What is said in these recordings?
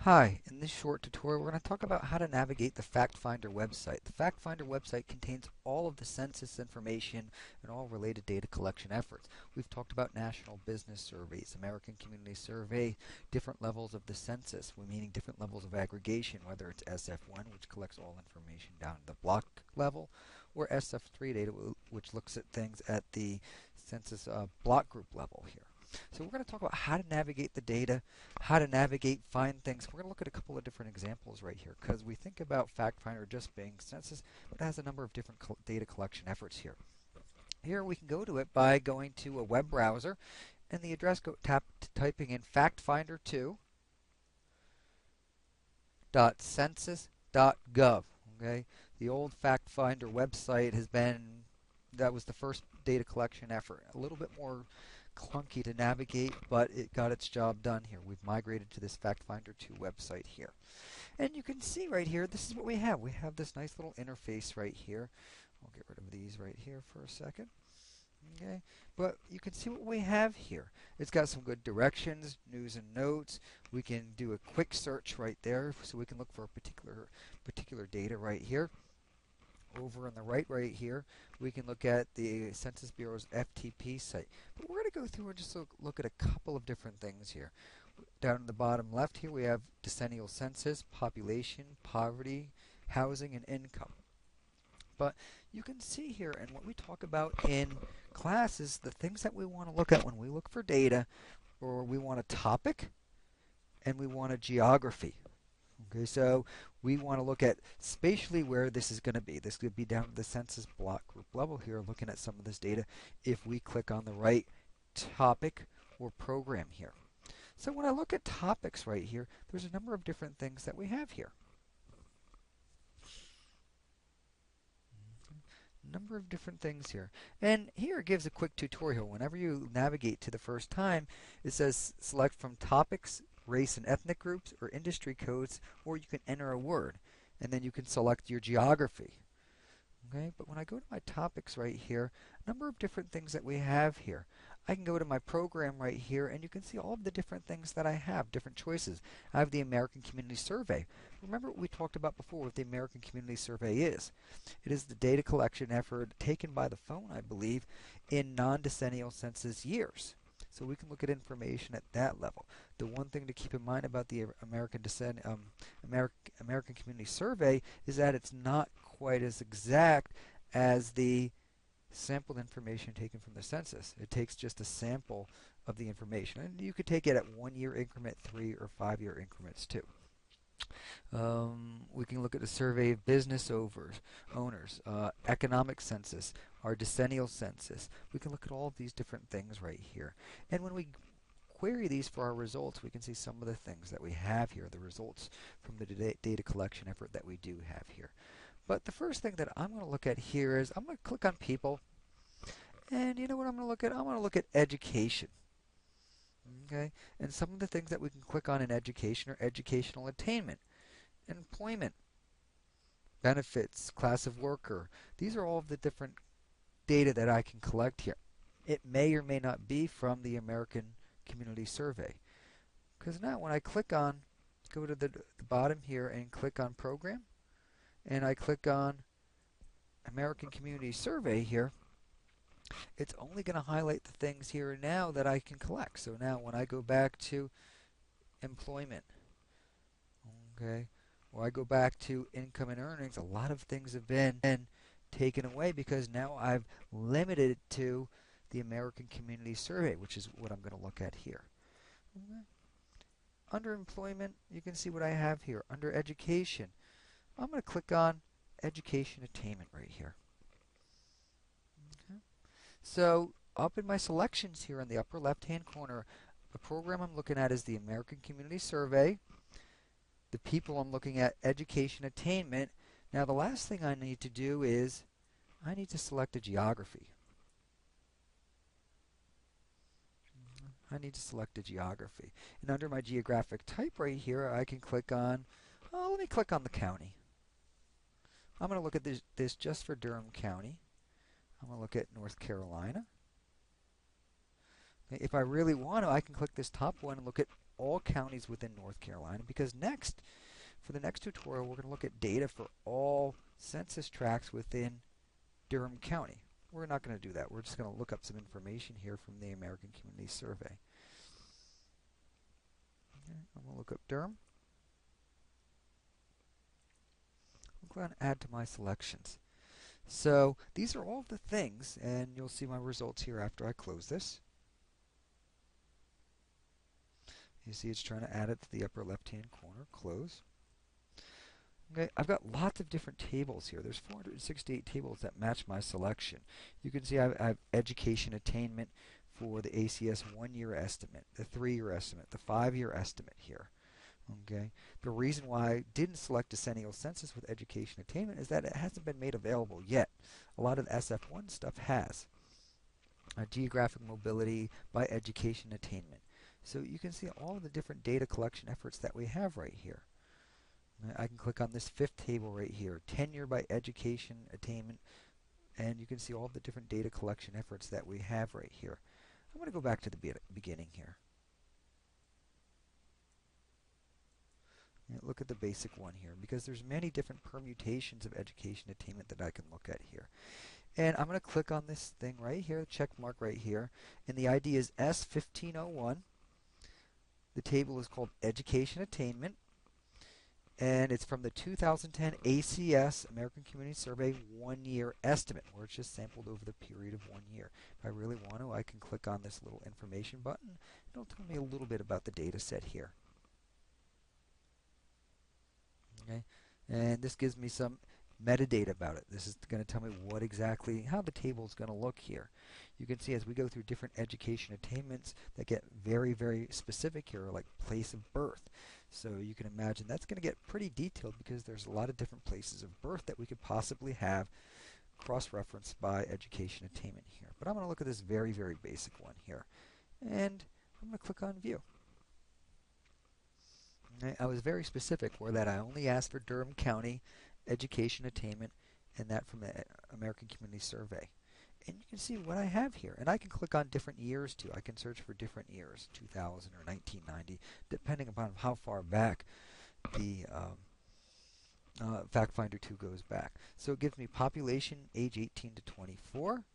Hi, in this short tutorial we're going to talk about how to navigate the FactFinder website. The FactFinder website contains all of the census information and all related data collection efforts. We've talked about national business surveys, American Community Survey, different levels of the census, meaning different levels of aggregation, whether it's SF1, which collects all information down to the block level, or SF3 data, which looks at things at the census block group level here. So we're going to talk about how to navigate the data, how to navigate, find things. We're going to look at a couple of different examples right here because we think about FactFinder just being census, but it has a number of different data collection efforts here. Here we can go to it by going to a web browser and the address typing in factfinder2.census.gov. Okay, the old FactFinder website that was the first data collection effort. A little bit more clunky to navigate, but it got its job done here. We've migrated to this FactFinder 2 website here. And you can see right here, this is what we have. We have this nice little interface right here. I'll get rid of these right here for a second. Okay, but you can see what we have here. It's got some good directions, news and notes. We can do a quick search right there, so we can look for a particular data right here. Over on the right here, we can look at the Census Bureau's FTP site. But we're going to go through and just look at a couple of different things here. Down in the bottom left here, we have decennial census, population, poverty, housing, and income. But you can see here, and what we talk about in class is the things that we want to look at when we look for data, or we want a topic, and we want a geography. Okay, so we want to look at spatially where this is going to be. This could be down to the census block group level here, looking at some of this data if we click on the right topic or program here. So when I look at topics right here, there's a number of different things that we have here. Number of different things here. And here it gives a quick tutorial. Whenever you navigate to the first time, it says select from topics, race and ethnic groups, or industry codes, or you can enter a word, and then you can select your geography. Okay, but when I go to my topics right here, a number of different things that we have here. I can go to my program right here, and you can see all of the different things that I have, different choices. I have the American Community Survey. Remember what we talked about before, what the American Community Survey is. It is the data collection effort taken by the phone, I believe, in non-decennial census years. So we can look at information at that level. The one thing to keep in mind about the American Community Survey is that it's not quite as exact as the sampled information taken from the census. It takes just a sample of the information, and you could take it at 1 year increment, 3 or 5 year increments too. We can look at the survey of business owners, economic census, our decennial census. We can look at all of these different things right here. And when we query these for our results, we can see some of the things that we have here, the results from the data collection effort that we do have here. But the first thing that I'm going to look at here is I'm going to click on people. And you know what I'm going to look at? I'm going to look at education. Okay, and some of the things that we can click on in education are educational attainment, employment, benefits, class of worker. These are all of the different data that I can collect here. It may or may not be from the American Community Survey. Because now when I go to the bottom here and click on program, and I click on American Community Survey here, it's only going to highlight the things here now that I can collect. So now when I go back to employment, okay, or I go back to income and earnings, a lot of things have been taken away because now I've limited it to the American Community Survey, which is what I'm going to look at here. Okay. Under employment, you can see what I have here. Under education, I'm going to click on education attainment right here. Okay. So up in my selections here in the upper left hand corner, the program I'm looking at is the American Community Survey. The people I'm looking at, education attainment. Now the last thing I need to do is I need to select a geography. And under my geographic type right here, I can click on, let me click on the county. I'm going to look at this just for Durham County. I'm going to look at North Carolina. Okay, if I really want to, I can click this top one and look at all counties within North Carolina, because next, for the next tutorial, we're going to look at data for all census tracts within Durham County. We're not going to do that. We're just going to look up some information here from the American Community Survey. Okay, I'm going to look up Durham. I'm going to add to my selections. So these are all the things, and you'll see my results here after I close this. You see it's trying to add it to the upper left-hand corner. Close. Okay, I've got lots of different tables here. There's 468 tables that match my selection. You can see I have education attainment for the ACS 1-year estimate, the 3-year estimate, the 5-year estimate here. Okay. The reason why I didn't select decennial census with education attainment is that it hasn't been made available yet. A lot of the SF1 stuff has. Geographic mobility by education attainment. So you can see all of the different data collection efforts that we have right here. I can click on this 5th table right here, tenure by education attainment, and you can see all the different data collection efforts that we have right here. I'm going to go back to the beginning here. And look at the basic one here, because there's many different permutations of education attainment that I can look at here. And I'm going to click on this thing right here, check mark right here, and the ID is S1501. The table is called Education Attainment, and it's from the 2010 ACS, American Community Survey, 1-year estimate, where it's just sampled over the period of 1 year. If I really want to, I can click on this little information button, and it'll tell me a little bit about the data set here. Okay, and this gives me some metadata about it. This is going to tell me what exactly, how the table is going to look here. You can see as we go through different education attainments that get very, very specific here, like place of birth. So you can imagine that's going to get pretty detailed because there's a lot of different places of birth that we could possibly have cross-referenced by education attainment here. But I'm going to look at this very, very basic one here. And I'm going to click on View. I was very specific for that. I only asked for Durham County education attainment and that from the American Community Survey. And you can see what I have here. And I can click on different years too. I can search for different years, 2000 or 1990, depending upon how far back the FactFinder 2 goes back. So it gives me population age 18 to 24,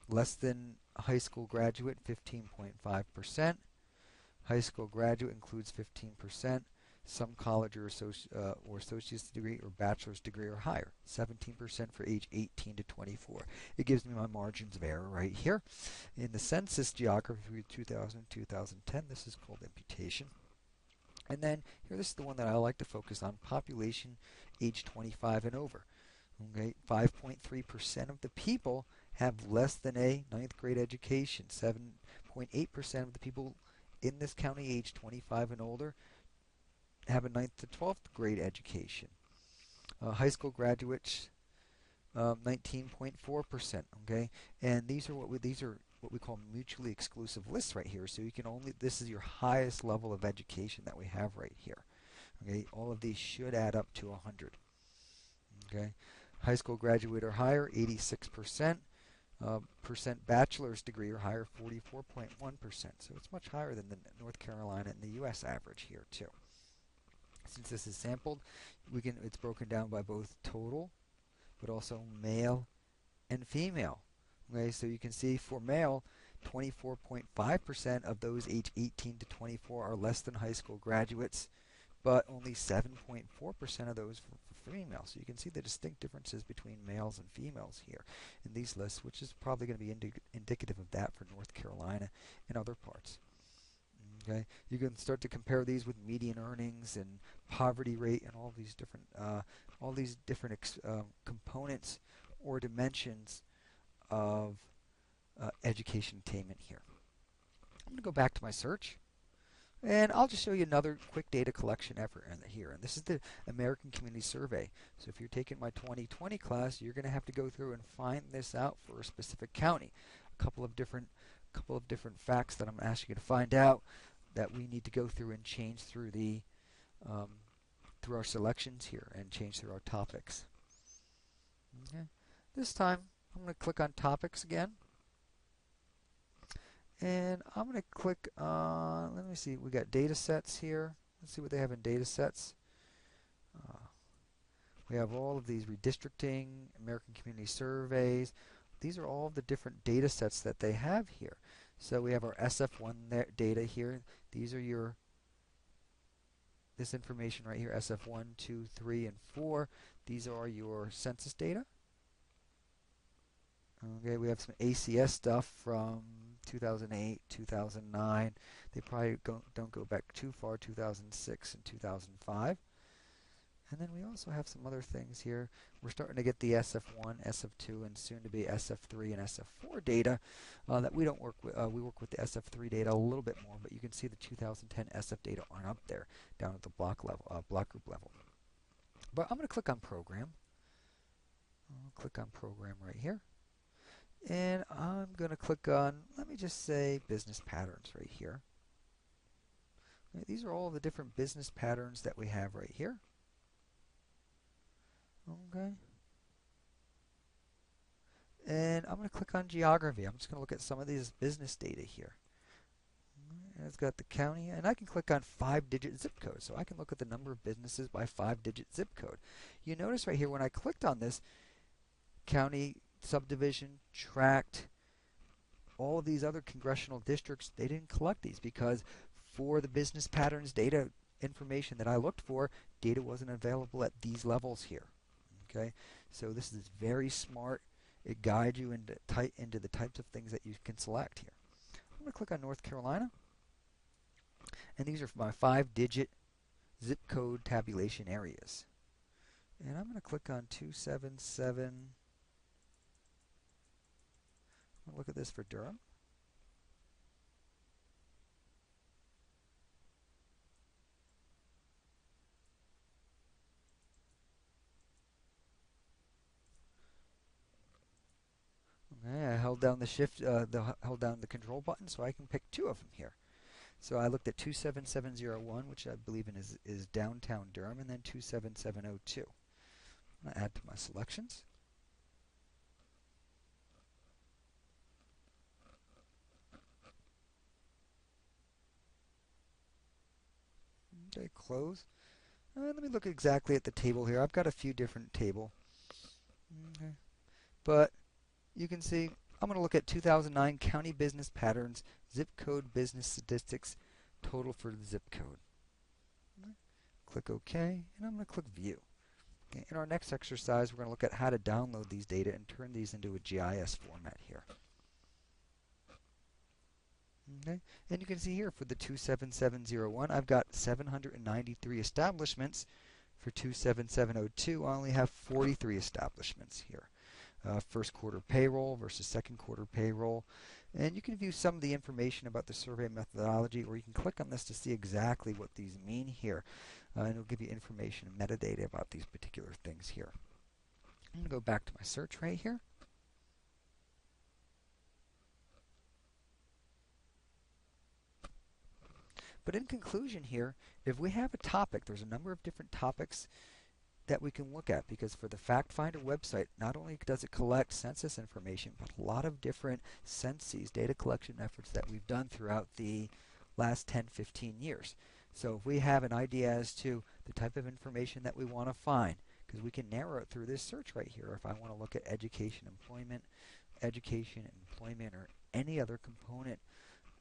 less than high school graduate 15.5%. High school graduate includes 15%. Some college or associate's degree or bachelor's degree or higher, 17% for age 18 to 24. It gives me my margins of error right here. In the census geography 2000-2010, this is called imputation. And then here, this is the one that I like to focus on, population age 25 and over. Okay, 5.3% of the people have less than a 9th grade education. 7.8% of the people in this county age 25 and older have a 9th to 12th grade education. High school graduates, 19.4%. Okay, and these are what we call mutually exclusive lists right here. So you can only, this is your highest level of education that we have right here. Okay, all of these should add up to 100. Okay, high school graduate or higher, 86%. Percent bachelor's degree or higher, 44.1%. So it's much higher than the North Carolina and the U.S. average here too. Since this is sampled, it's broken down by both total, but also male and female. Okay, so you can see for male, 24.5% of those age 18 to 24 are less than high school graduates, but only 7.4% of those for female. So you can see the distinct differences between males and females here in these lists, which is probably going to be indicative of that for North Carolina and other parts. Okay, you can start to compare these with median earnings and poverty rate and all these different components or dimensions of education attainment here. I'm going to go back to my search. And I'll just show you another quick data collection effort here. And this is the American Community Survey. So if you're taking my 2020 class, you're going to have to go through and find this out for a specific county. A couple of different facts that I'm asking you to find out that we need to go through and change through the through our selections here and change through our topics. Okay. This time I'm going to click on topics again. And I'm going to click on, let me see, we got data sets here. Let's see what they have in data sets. We have all of these redistricting, American Community Surveys. These are all of the different data sets that they have here. So we have our SF1 data here. These are this information right here, SF1, 2, 3, and 4. These are your census data. Okay, we have some ACS stuff from 2008, 2009. They probably don't go back too far, 2006 and 2005. And then we also have some other things here. We're starting to get the SF1, SF2, and soon to be SF3 and SF4 data that we don't work with. We work with the SF3 data a little bit more, but you can see the 2010 SF data aren't up there down at the block level, block group level. But I'm going to click on Program. I'll click on Program right here. And I'm going to click on, let me just say, Business Patterns right here. Okay, these are all the different business patterns that we have right here. Okay. And I'm going to click on Geography. I'm just going to look at some of these business data here. And it's got the county, and I can click on 5-digit zip code. So I can look at the number of businesses by 5-digit zip code. You notice right here when I clicked on this, county, subdivision, tract, all of these other congressional districts, they didn't collect these because for the business patterns data information that I looked for, data wasn't available at these levels here. Okay, so this is very smart. It guides you into the types of things that you can select here. I'm going to click on North Carolina, and these are my 5-digit zip code tabulation areas. And I'm going to click on 277. I'm going to look at this for Durham. Okay, I held down the held down the control button so I can pick 2 of them here. So I looked at 27701, which I believe is downtown Durham, and then 27702. I'm going to add to my selections. Okay, close. Let me look exactly at the table here. I've got a few different tables. Okay. But you can see I'm going to look at 2009 county business patterns, zip code business statistics, total for the zip code. Okay. Click OK, and I'm going to click View. Okay. In our next exercise, we're going to look at how to download these data and turn these into a GIS format here. Okay. And you can see here for the 27701, I've got 793 establishments. For 27702, I only have 43 establishments here. First quarter payroll versus second quarter payroll. And you can view some of the information about the survey methodology, or you can click on this to see exactly what these mean here. And it'll give you information and metadata about these particular things here. I'm going to go back to my search right here. But in conclusion here, if we have a topic, there's a number of different topics that we can look at, because for the FactFinder website, not only does it collect census information, but a lot of different census data collection efforts that we've done throughout the last 10-15 years. So if we have an idea as to the type of information that we want to find, because we can narrow it through this search right here. If I want to look at education, employment, or any other component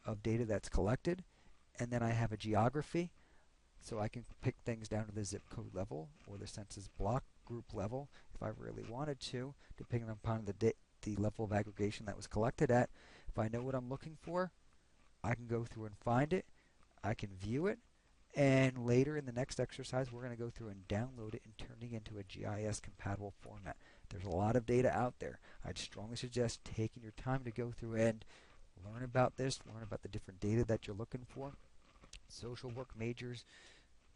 of data that's collected, and then I have a geography, so I can pick things down to the zip code level or the census block group level if I really wanted to, depending upon the level of aggregation that was collected at. If I know what I'm looking for, I can go through and find it. I can view it. And later in the next exercise, we're going to go through and download it and turn it into a GIS compatible format. There's a lot of data out there. I'd strongly suggest taking your time to go through and learn about this, learn about the different data that you're looking for. Social work majors,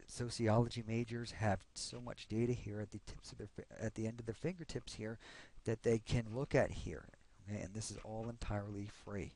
sociology majors have so much data here at the tips of at the end of their fingertips here that they can look at here. Okay? And this is all entirely free.